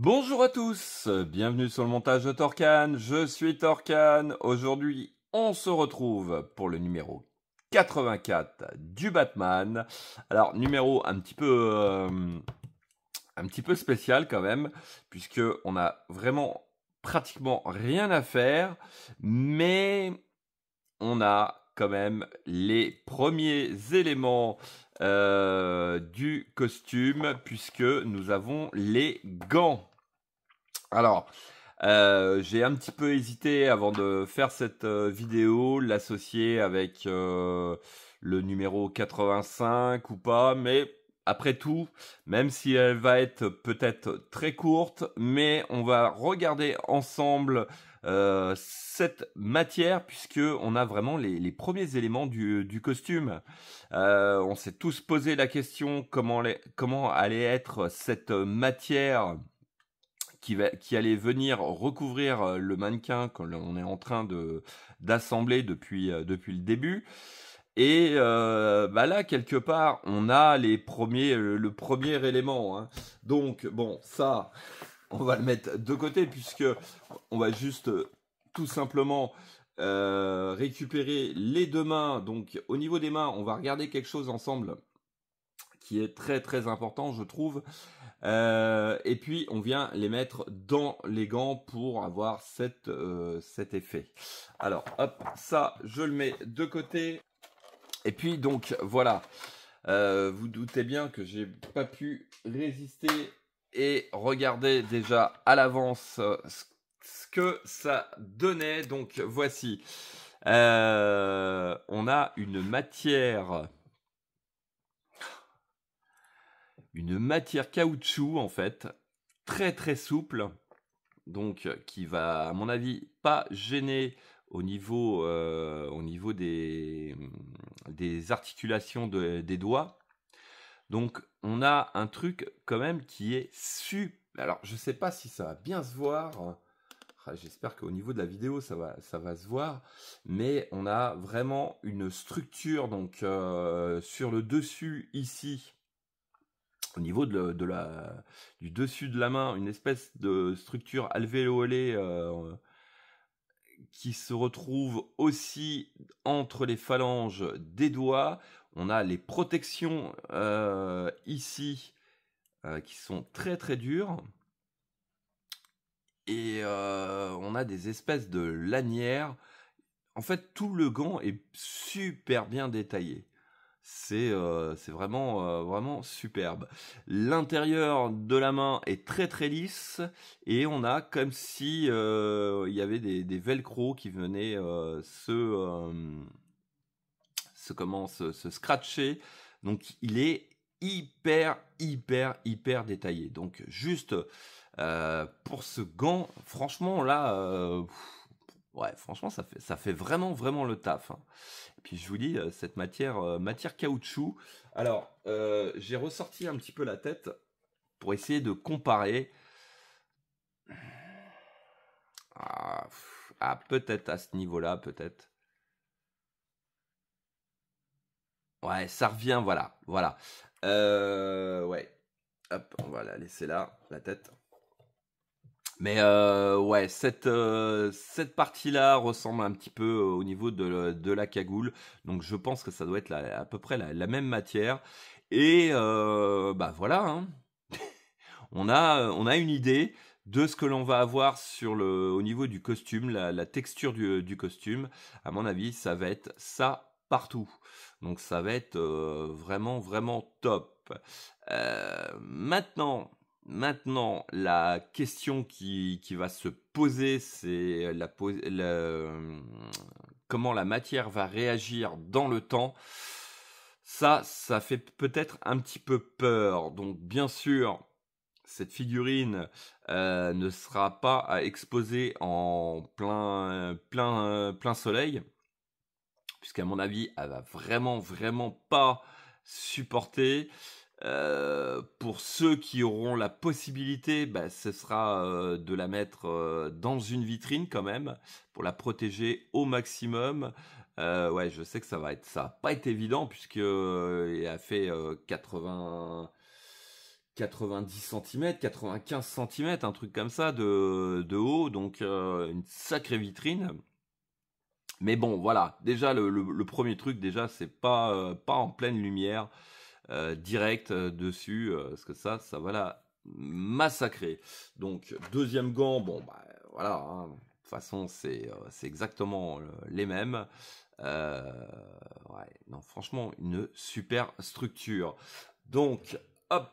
Bonjour à tous, bienvenue sur le montage de Torcan, je suis Torcan. Aujourd'hui, on se retrouve pour le numéro 84 du Batman. Alors, numéro un petit peu spécial quand même, puisque on a vraiment pratiquement rien à faire, mais on a quand même les premiers éléments du costume, puisque nous avons les gants. Alors, j'ai un petit peu hésité avant de faire cette vidéo, l'associer avec le numéro 85 ou pas, mais après tout, même si elle va être peut-être très courte, mais on va regarder ensemble cette matière puisque on a vraiment les premiers éléments du costume. On s'est tous posé la question comment allait être cette matière qui allait venir recouvrir le mannequin quand on est en train d'assembler depuis le début. Et là, quelque part, on a le premier élément, hein. Donc, bon, ça, on va le mettre de côté puisque on va juste tout simplement récupérer les deux mains. Donc, au niveau des mains, on va regarder quelque chose ensemble qui est très très important, je trouve. Et puis on vient les mettre dans les gants pour avoir cet effet. Alors hop, ça je le mets de côté. Et puis donc voilà, vous doutez bien que j'ai pas pu résister et regarder déjà à l'avance ce que ça donnait. Donc voici, on a une matière caoutchouc en fait, très très souple, donc qui va à mon avis pas gêner au niveau des articulations des doigts. Donc on a un truc quand même qui est super. Alors je sais pas si ça va bien se voir. J'espère qu'au niveau de la vidéo ça va se voir, mais on a vraiment une structure donc sur le dessus ici, au niveau du dessus de la main, une espèce de structure alvéolée qui se retrouve aussi entre les phalanges des doigts. On a les protections ici qui sont très très dures. Et on a des espèces de lanières. En fait, tout le gant est super bien détaillé. C'est vraiment superbe. L'intérieur de la main est très très lisse et on a comme si il y avait des velcro qui venaient se scratcher. Donc il est hyper détaillé. Donc juste pour ce gant, franchement là, ouais, franchement ça fait vraiment le taf, hein. Et puis je vous dis, cette matière caoutchouc. Alors, j'ai ressorti un petit peu la tête pour essayer de comparer. Peut-être à ce niveau-là, peut-être. Ouais, ça revient, voilà. Ouais. Hop, on va la laisser là, la tête. Mais ouais, cette partie-là ressemble un petit peu au niveau de la cagoule. Donc je pense que ça doit être à peu près la même matière. Et voilà, hein. On a une idée de ce que l'on va avoir au niveau du costume, la texture du costume. À mon avis, ça va être ça partout. Donc ça va être vraiment top. Maintenant, la question qui va se poser, c'est comment la matière va réagir dans le temps. Ça fait peut-être un petit peu peur. Donc bien sûr, cette figurine ne sera pas à exposer en plein soleil, puisqu'à mon avis, elle va vraiment pas supporter. Pour ceux qui auront la possibilité, ce sera de la mettre dans une vitrine quand même, pour la protéger au maximum. Ouais, je sais que ça va pas être évident, puisque elle a fait 90 cm, 95 cm, un truc comme ça de haut, donc une sacrée vitrine. Mais bon, voilà, déjà le premier truc, déjà, c'est pas en pleine lumière, direct dessus, parce que ça va la massacrer. Donc, deuxième gant, bon, bah voilà, hein, de toute façon, c'est exactement les mêmes. Ouais, non, franchement, une super structure. Donc, hop,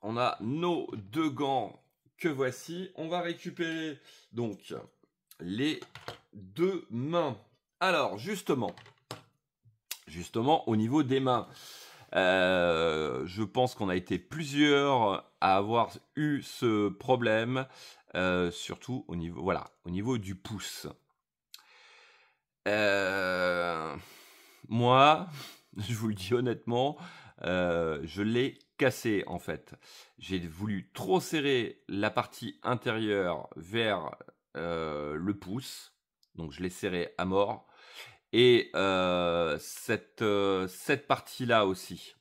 on a nos deux gants que voici. On va récupérer donc les deux mains. Alors, justement, au niveau des mains, je pense qu'on a été plusieurs à avoir eu ce problème, surtout au niveau, voilà, au niveau du pouce. Moi, je vous le dis honnêtement, je l'ai cassé en fait. J'ai voulu trop serrer la partie intérieure vers le pouce, donc je l'ai serré à mort. Et cette partie-là aussi.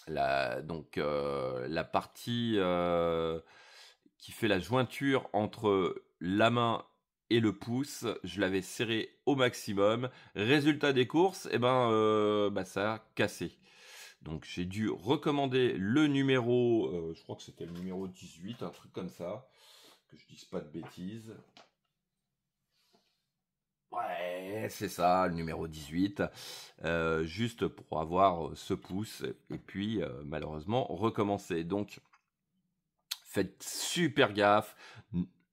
Donc la partie qui fait la jointure entre la main et le pouce, je l'avais serré au maximum. Résultat des courses, ça a cassé. Donc j'ai dû recommander le numéro, je crois que c'était le numéro 18, un truc comme ça, que je dise pas de bêtises. Ouais, c'est ça, le numéro 18, juste pour avoir ce pouce, et puis malheureusement recommencer. Donc faites super gaffe,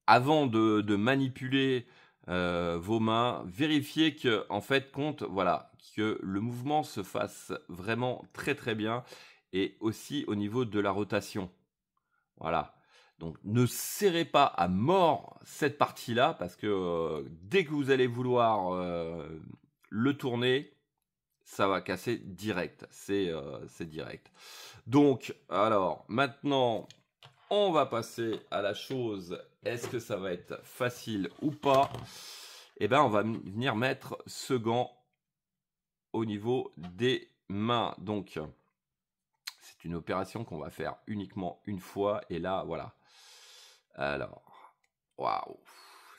avant de manipuler vos mains, vérifiez que, en fait, voilà, que le mouvement se fasse vraiment très très bien, et aussi au niveau de la rotation. Voilà. Donc ne serrez pas à mort cette partie-là, parce que dès que vous allez vouloir le tourner, ça va casser direct. C'est direct. Donc, alors, maintenant, on va passer à la chose. Est-ce que ça va être facile ou pas? Eh bien, on va venir mettre ce gant au niveau des mains. Donc, c'est une opération qu'on va faire uniquement une fois. Et là, voilà. Alors, waouh,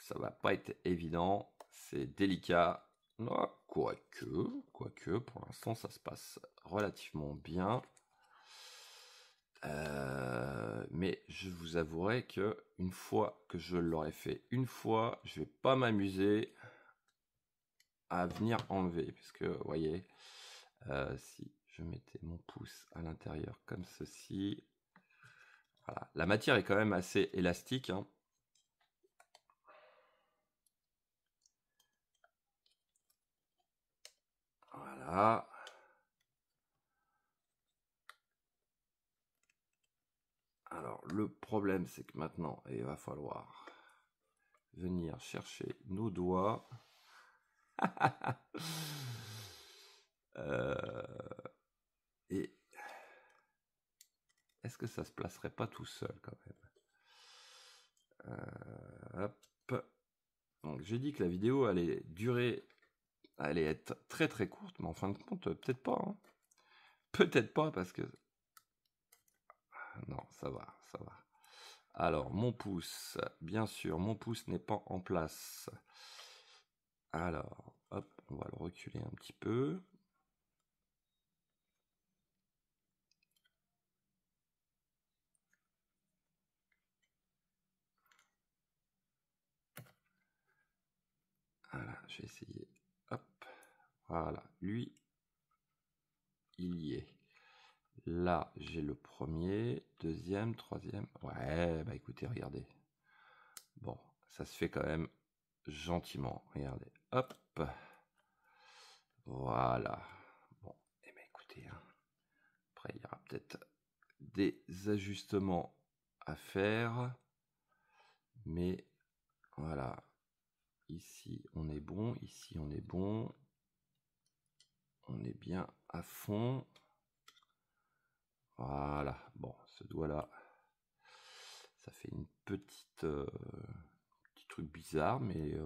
ça va pas être évident, c'est délicat. Oh, quoique, pour l'instant, ça se passe relativement bien. Mais je vous avouerai que une fois que je l'aurai fait une fois, je vais pas m'amuser à venir enlever, puisque vous voyez, si je mettais mon pouce à l'intérieur comme ceci, voilà, la matière est quand même assez élastique, hein. Voilà. Alors, le problème, c'est que maintenant, il va falloir venir chercher nos doigts. Et est-ce que ça se placerait pas tout seul quand même? Hop. Donc, j'ai dit que la vidéo allait être très très courte, mais en fin de compte, peut-être pas, hein. Peut-être pas, parce que... Non, ça va. Alors, mon pouce, bien sûr, mon pouce n'est pas en place. Alors, hop, on va le reculer un petit peu. Voilà, je vais essayer. Hop, voilà, lui, il y est. Là, j'ai le premier, deuxième, troisième. Ouais, bah écoutez, regardez. Bon, ça se fait quand même gentiment. Regardez, hop. Voilà. Bon, et ben écoutez, hein. Après, il y aura peut-être des ajustements à faire. Mais voilà. Ici, on est bon. Ici, on est bon. On est bien à fond. Voilà. Bon, ce doigt-là, ça fait une petit truc bizarre, mais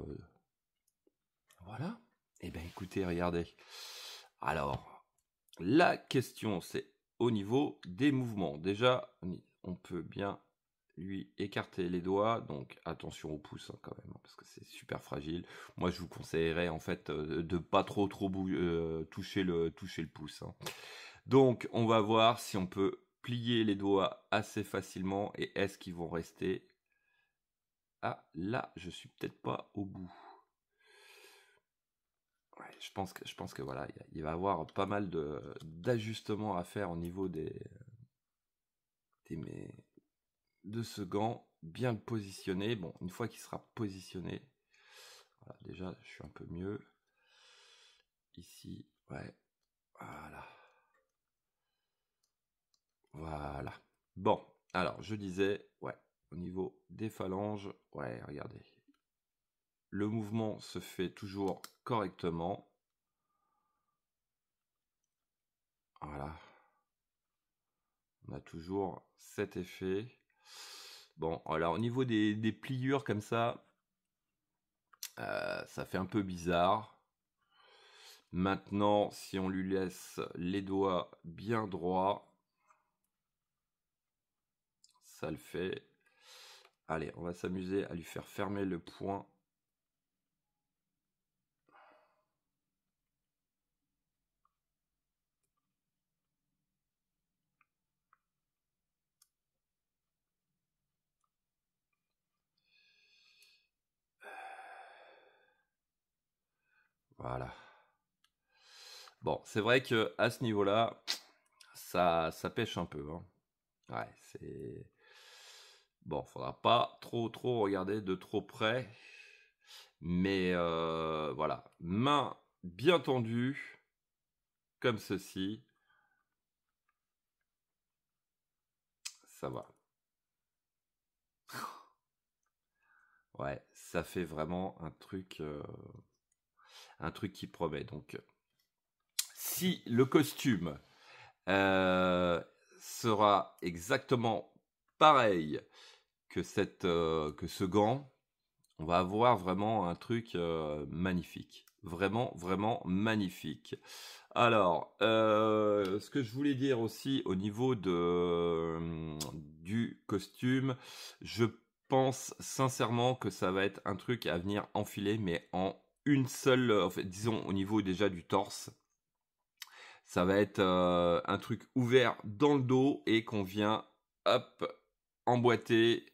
voilà. Et ben écoutez, regardez. Alors, la question c'est, au niveau des mouvements. Déjà, on peut bien lui écarter les doigts, donc attention au pouce hein, quand même, hein, parce que c'est super fragile. Moi, je vous conseillerais en fait de pas trop toucher le pouce. Hein. Donc, on va voir si on peut plier les doigts assez facilement et est-ce qu'ils vont rester. Ah, là, je suis peut-être pas au bout. Ouais, je pense que voilà, il va y avoir pas mal d'ajustements à faire au niveau de ce gant, bien le positionner. Bon, une fois qu'il sera positionné, voilà, déjà, je suis un peu mieux. Ici, ouais, voilà. Voilà. Bon, alors, je disais, ouais, au niveau des phalanges, ouais, regardez. Le mouvement se fait toujours correctement. Voilà. On a toujours cet effet. Bon, alors au niveau des pliures comme ça fait un peu bizarre. Maintenant, si on lui laisse les doigts bien droits, ça le fait. Allez, on va s'amuser à lui faire fermer le poing. Voilà. Bon, c'est vrai que à ce niveau-là, ça pêche un peu. Hein. Ouais, c'est... Bon, faudra pas trop regarder de trop près. Mais voilà, main bien tendue, comme ceci. Ça va. Ouais, ça fait vraiment un truc qui promet. Donc, si le costume sera exactement pareil que ce gant, on va avoir vraiment un truc magnifique. Vraiment, vraiment magnifique. Alors, ce que je voulais dire aussi au niveau du costume, je pense sincèrement que ça va être un truc à venir enfiler, mais en une seule, en fait, disons au niveau déjà du torse. Ça va être un truc ouvert dans le dos et qu'on vient, hop, emboîter,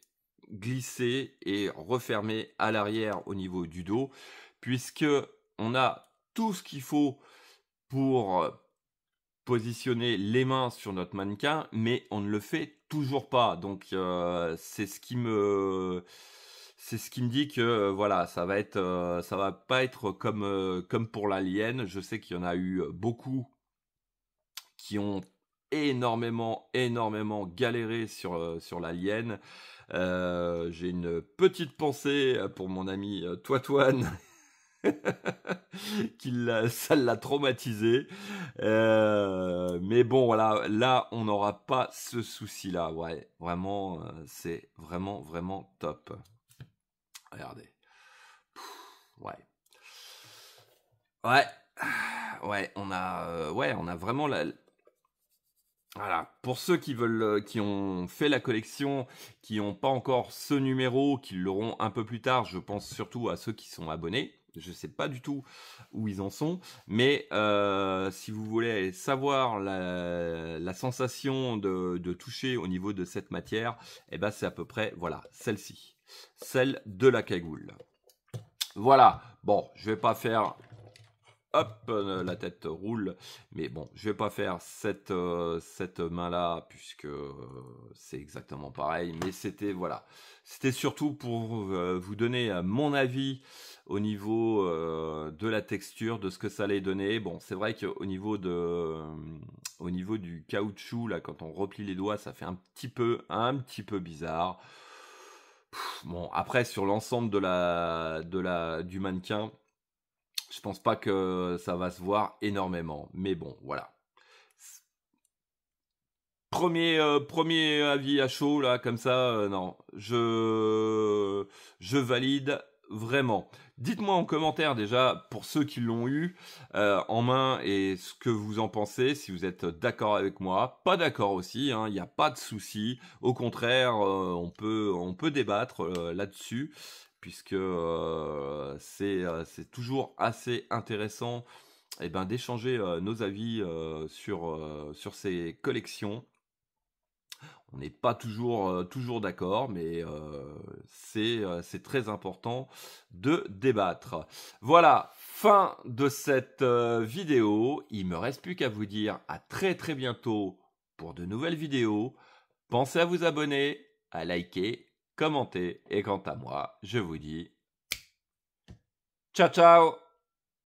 glisser et refermer à l'arrière au niveau du dos, puisque on a tout ce qu'il faut pour positionner les mains sur notre mannequin, mais on ne le fait toujours pas. Donc c'est ce qui me dit que voilà, ça va pas être comme pour l'alien. Je sais qu'il y en a eu beaucoup qui ont énormément galéré sur l'alien. J'ai une petite pensée pour mon ami Toitoine ça l'a traumatisé. Mais bon, voilà, là, on n'aura pas ce souci-là. Ouais, vraiment, c'est vraiment top. Regardez. Ouais. Ouais. Ouais, on a vraiment voilà. Pour ceux qui veulent, qui ont fait la collection, qui n'ont pas encore ce numéro, qui l'auront un peu plus tard, je pense surtout à ceux qui sont abonnés. Je sais pas du tout où ils en sont, mais si vous voulez savoir la sensation de toucher au niveau de cette matière, eh ben c'est à peu près voilà celle-ci, celle de la cagoule. Voilà. Bon, je vais pas faire hop, la tête roule. Mais bon, je vais pas faire cette main-là, puisque c'est exactement pareil. Mais c'était, voilà. C'était surtout pour vous donner mon avis au niveau de la texture, de ce que ça allait donner. Bon, c'est vrai qu'au niveau au niveau du caoutchouc, là, quand on replie les doigts, ça fait un petit peu bizarre. Bon, après, sur l'ensemble du mannequin, je pense pas que ça va se voir énormément. Mais bon, voilà. Premier avis à chaud, là, comme ça, non. Je valide vraiment. Dites-moi en commentaire déjà, pour ceux qui l'ont eu en main, et ce que vous en pensez, si vous êtes d'accord avec moi, pas d'accord aussi, hein, il n'y a pas de souci. Au contraire, on peut débattre là-dessus, puisque c'est toujours assez intéressant d'échanger nos avis sur ces collections. On n'est pas toujours d'accord, mais c'est très important de débattre. Voilà, fin de cette vidéo. Il me reste plus qu'à vous dire à très très bientôt pour de nouvelles vidéos. Pensez à vous abonner, à liker, commenter, et quant à moi, je vous dis ciao ciao!